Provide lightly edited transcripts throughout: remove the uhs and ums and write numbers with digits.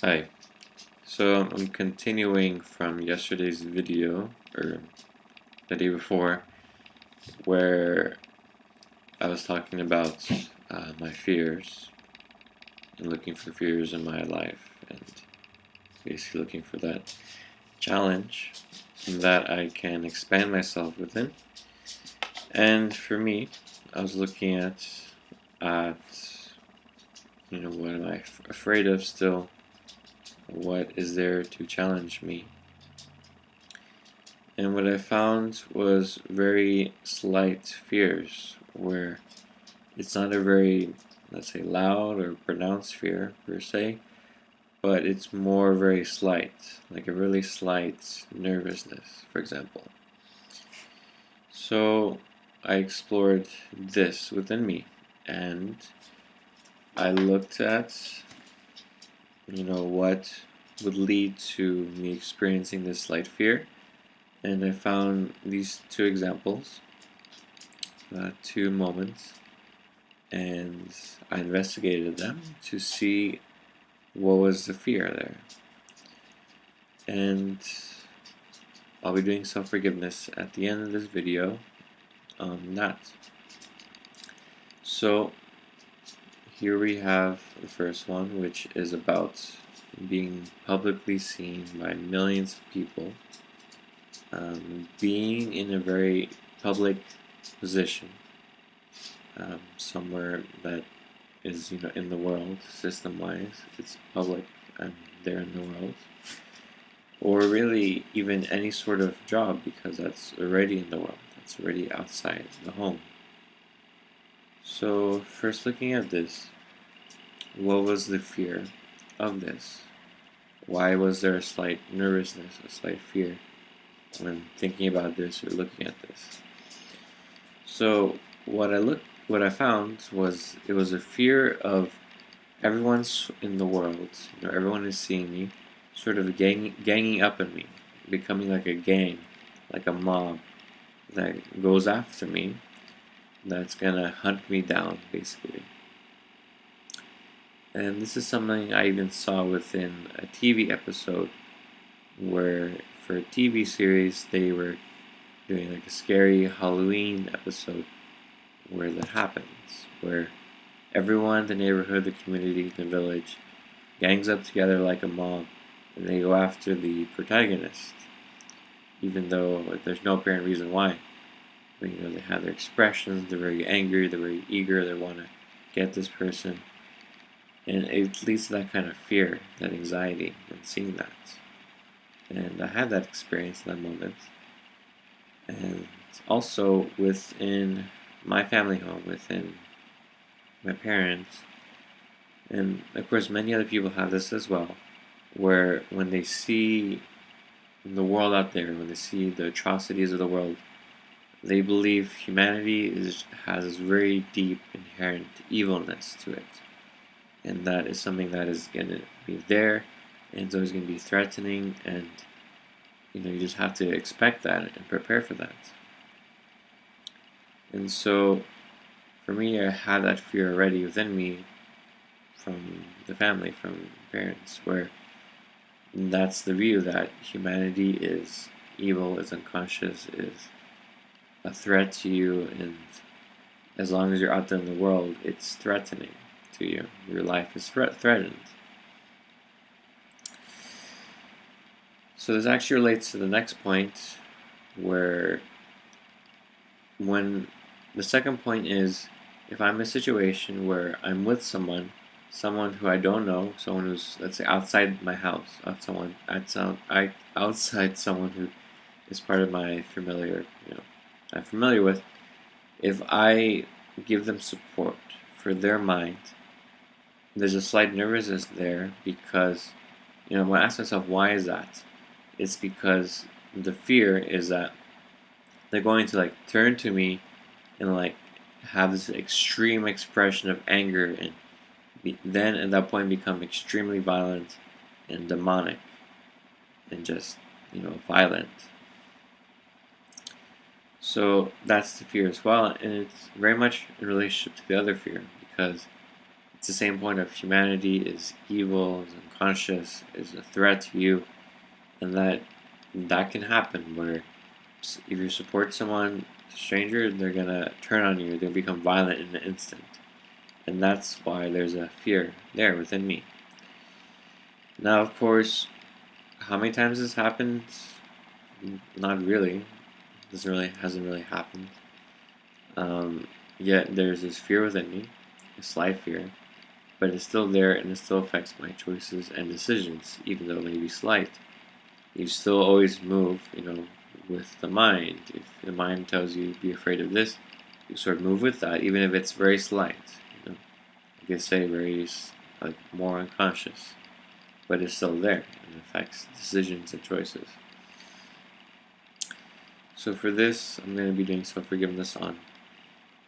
Hi, so I'm continuing from yesterday's video, or the day before, where I was talking about my fears and looking for fears in my life and basically looking for that challenge that I can expand myself within. And for me, I was looking at what am I afraid of still? What is there to challenge me? And what I found was very slight fears, where it's not a very, let's say, loud or pronounced fear per se, but it's more very slight, like a really slight nervousness, for example. So I explored this within me, and I looked at, what would lead to me experiencing this slight fear. And I found these two examples, two moments, and I investigated them to see what was the fear there. And I'll be doing self-forgiveness at the end of this video on that. So here we have the first one, which is about being publicly seen by millions of people, being in a very public position, somewhere that is in the world, system-wise, it's public, I'm there in the world, or really even any sort of job, because that's already in the world, that's already outside the home. So first, looking at this, what was the fear of this? Why was there a slight nervousness, a slight fear when thinking about this or looking at this? So what I found was it was a fear of everyone's in the world, everyone is seeing me, sort of ganging up on me, becoming like a gang, like a mob that goes after me, that's gonna hunt me down, basically. And this is something I even saw within a TV episode, where for a TV series they were doing like a scary Halloween episode where that happens, where everyone in the neighborhood, the community, the village gangs up together like a mob and they go after the protagonist, even though there's no apparent reason why. But they have their expressions, they're very angry, they're very eager, they want to get this person. And it leads to that kind of fear, that anxiety, when seeing that. And I had that experience in that moment. And also within my family home, within my parents, and of course many other people have this as well, where when they see the world out there, when they see the atrocities of the world, they believe humanity has this very deep inherent evilness to it. And that is something that is going to be there, and it's always going to be threatening, and you just have to expect that and prepare for that. And so for me, I had that fear already within me from the family, from parents, where that's the view that humanity is evil, is unconscious, is a threat to you, and as long as you're out there in the world, it's threatening to you. Your life is threatened. So this actually relates to the next point, where when the second point is, if I'm in a situation where I'm with someone who I don't know, someone who's, let's say, outside my house, outside someone who is part of my familiar, I'm familiar with, if I give them support for their mind, there's a slight nervousness there, because when I ask myself, why is that? It's because the fear is that they're going to turn to me and have this extreme expression of anger, and then at that point become extremely violent and demonic and just violent. So that's the fear as well, and it's very much in relationship to the other fear, because It's the same point of humanity is evil, is unconscious, is a threat to you, and that can happen where if you support someone, a stranger, they're gonna turn on you, they'll become violent in an instant. And that's why there's a fear there within me. Now, of course, how many times this happened? Not really. This really hasn't really happened. Yet there's this fear within me, a slight fear, but it's still there and it still affects my choices and decisions, even though it may be slight. You still always move, with the mind. If the mind tells you be afraid of this, you sort of move with that, even if it's very slight. You could say very more unconscious, but it's still there and affects decisions and choices. So for this, I'm going to be doing some forgiveness on.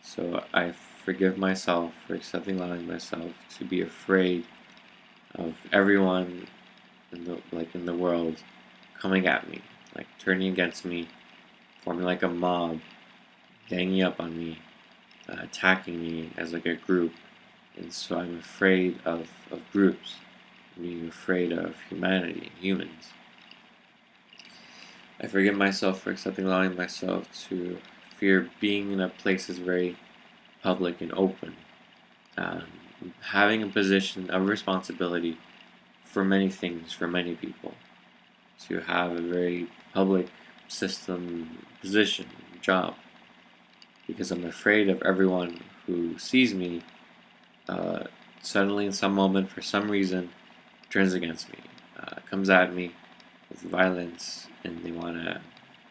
So I forgive myself for allowing myself to be afraid of everyone in the world coming at me, turning against me, forming like a mob, ganging up on me, attacking me as a group. And so I'm afraid of groups, being afraid of humanity, humans. I forgive myself for allowing myself to fear being in a place that's very public and open. Having a position of responsibility for many things, for many people. To have a very public system position, job. Because I'm afraid of everyone who sees me suddenly in some moment, for some reason, turns against me, comes at me with violence, and they want to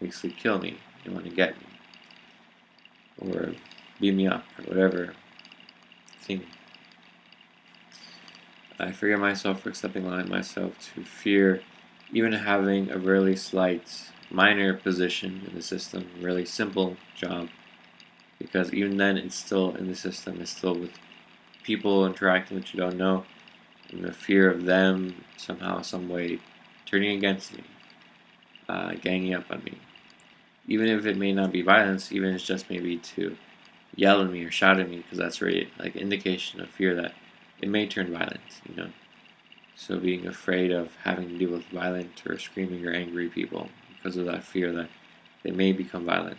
basically kill me. They want to get me, or beat me up, or whatever thing. I forgive myself for allowing myself to fear even having a really slight, minor position in the system, really simple job, because even then it's still in the system, it's still with people interacting that you don't know, and the fear of them somehow, some way, turning against me, ganging up on me. Even if it may not be violence, even if it's just maybe to yell at me or shout at me, because that's really like indication of fear that it may turn violent, So being afraid of having to deal with violent or screaming or angry people because of that fear that they may become violent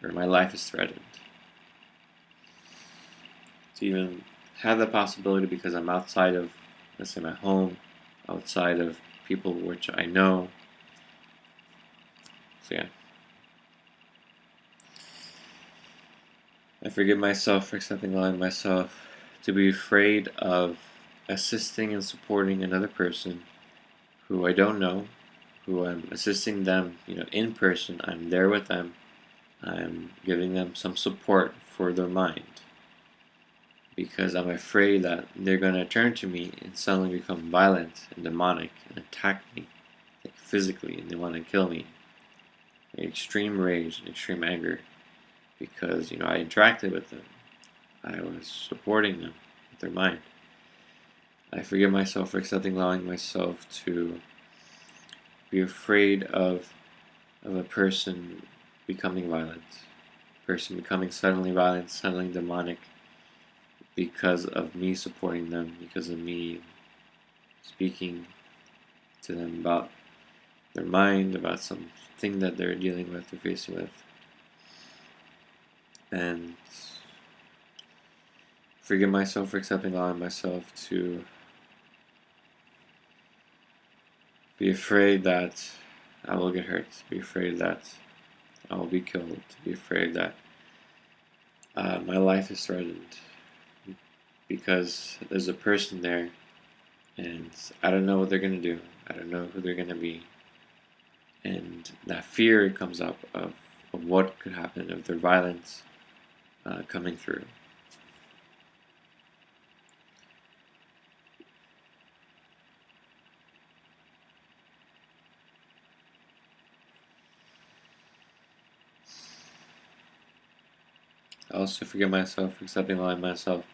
or my life is threatened. To even have the possibility because I'm outside of, let's say, my home, outside of people which I know. So yeah. I forgive myself for allowing myself to be afraid of assisting and supporting another person who I don't know, who I'm assisting them, in person. I'm there with them. I'm giving them some support for their mind. Because I'm afraid that they're going to turn to me and suddenly become violent and demonic and attack me physically, and they want to kill me. Extreme rage and extreme anger. Because, I interacted with them. I was supporting them with their mind. I forgive myself for allowing myself to be afraid of a person becoming violent. A person becoming suddenly violent, suddenly demonic, because of me supporting them, because of me speaking to them about their mind, about something that they're dealing with or facing with. And forgive myself for allowing myself to be afraid that I will get hurt, to be afraid that I will be killed, to be afraid that my life is threatened because there's a person there and I don't know what they're going to do. I don't know who they're going to be. And that fear comes up of what could happen of their violence coming through. I also forgive myself for allowing myself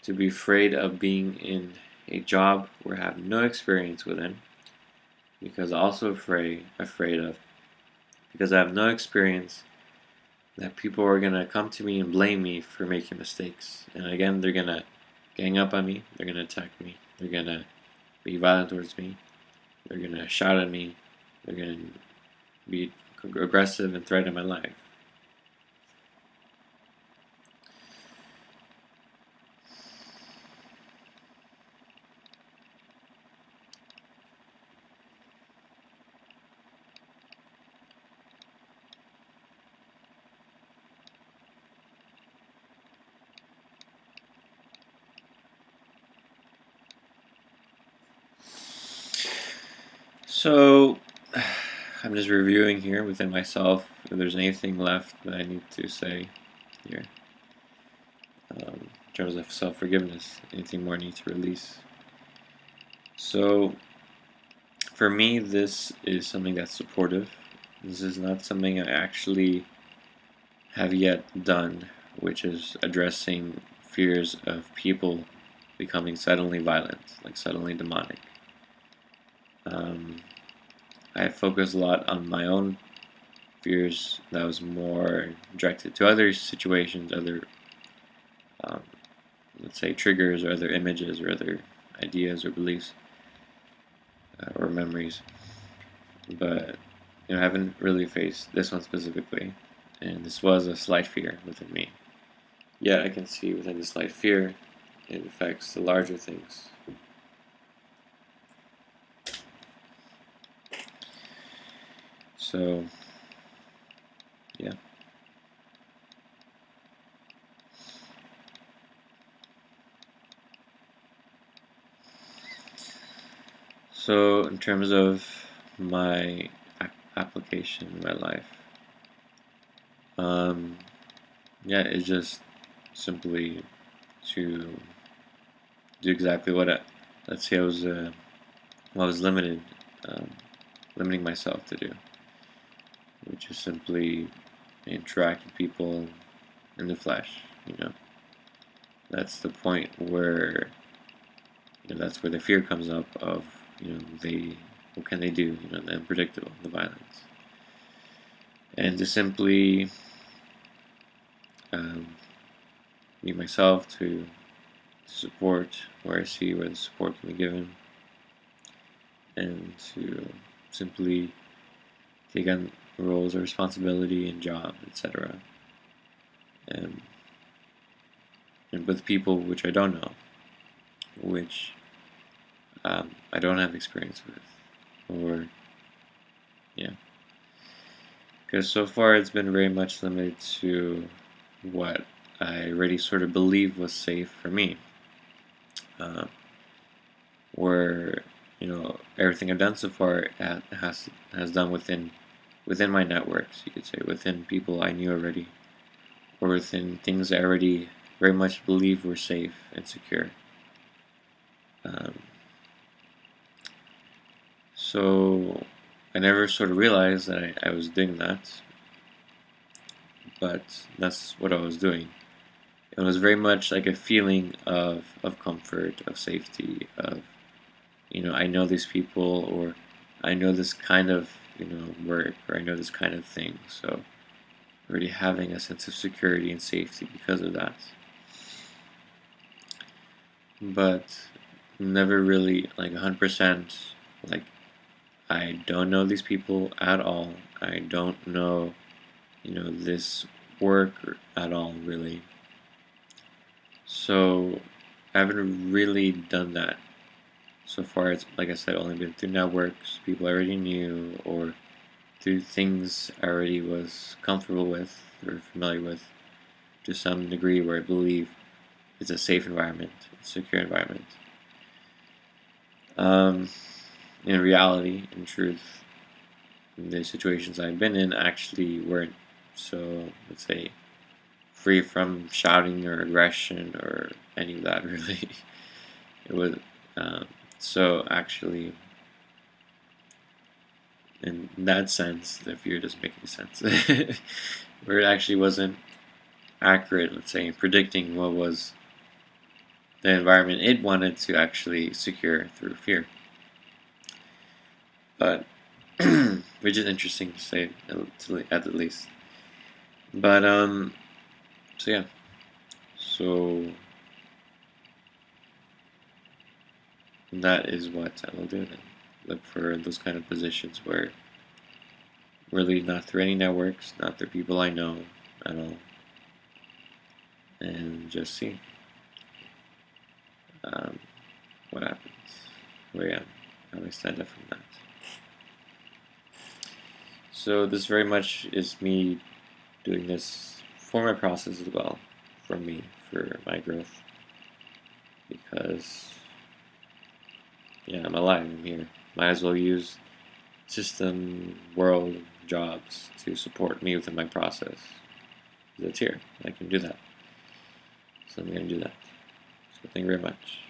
to be afraid of being in a job where I have no experience within, because also afraid of, because I have no experience, that people are going to come to me and blame me for making mistakes. And again, they're going to gang up on me. They're gonna attack me. They're gonna be violent towards me. They're gonna shout at me. They're gonna be aggressive and threaten my life. So, I'm just reviewing here within myself if there's anything left that I need to say here. In terms of self-forgiveness, anything more I need to release. So, for me, this is something that's supportive. This is not something I actually have yet done, which is addressing fears of people becoming suddenly violent, like suddenly demonic. I focused a lot on my own fears that was more directed to other situations, other, let's say, triggers or other images or other ideas or beliefs or memories. But I haven't really faced this one specifically, and this was a slight fear within me. Yet I can see within the slight fear, it affects the larger things. So, yeah. So, in terms of my application in my life, yeah, it's just simply to do exactly what let's say I was limited, limiting myself to do, which is simply interact with people in the flesh. That's the point where that's where the fear comes up of what can they do, the unpredictable, the violence, and to simply be myself, to support where I see where the support can be given, and to simply take on roles of responsibility and job, etc. And with people which I don't know, which I don't have experience with, or yeah, because so far it's been very much limited to what I already sort of believe was safe for me, where everything I've done so far has done within my networks, you could say, within people I knew already, or within things I already very much believe were safe and secure. So I never sort of realized that I was doing that, but that's what I was doing. It was very much like a feeling of comfort, of safety, of I know these people, or I know this kind of work, or I know this kind of thing. So already having a sense of security and safety because of that. But never really like 100% like I don't know these people at all. I don't know this work at all, really. So I haven't really done that. So far, it's, like I said, only been through networks, people I already knew, or through things I already was comfortable with or familiar with to some degree, where I believe it's a safe environment, a secure environment. In reality, in truth, the situations I've been in actually weren't so, let's say, free from shouting or aggression or any of that, really. It was, so actually, in that sense, the fear doesn't make any sense. Where it actually wasn't accurate, let's say, in predicting what was the environment it wanted to actually secure through fear. But, which is interesting to say, at the least. But, so yeah. So, And that is what I will do then. Look for those kind of positions where really not through any networks, not through people I know at all, and just see what happens, where I am, how I stand up from that. So this very much is me doing this for my process as well, for me, for my growth, because yeah, I'm alive, I'm here. Might as well use system, world, jobs to support me within my process. It's here, I can do that. So I'm going to do that. So thank you very much.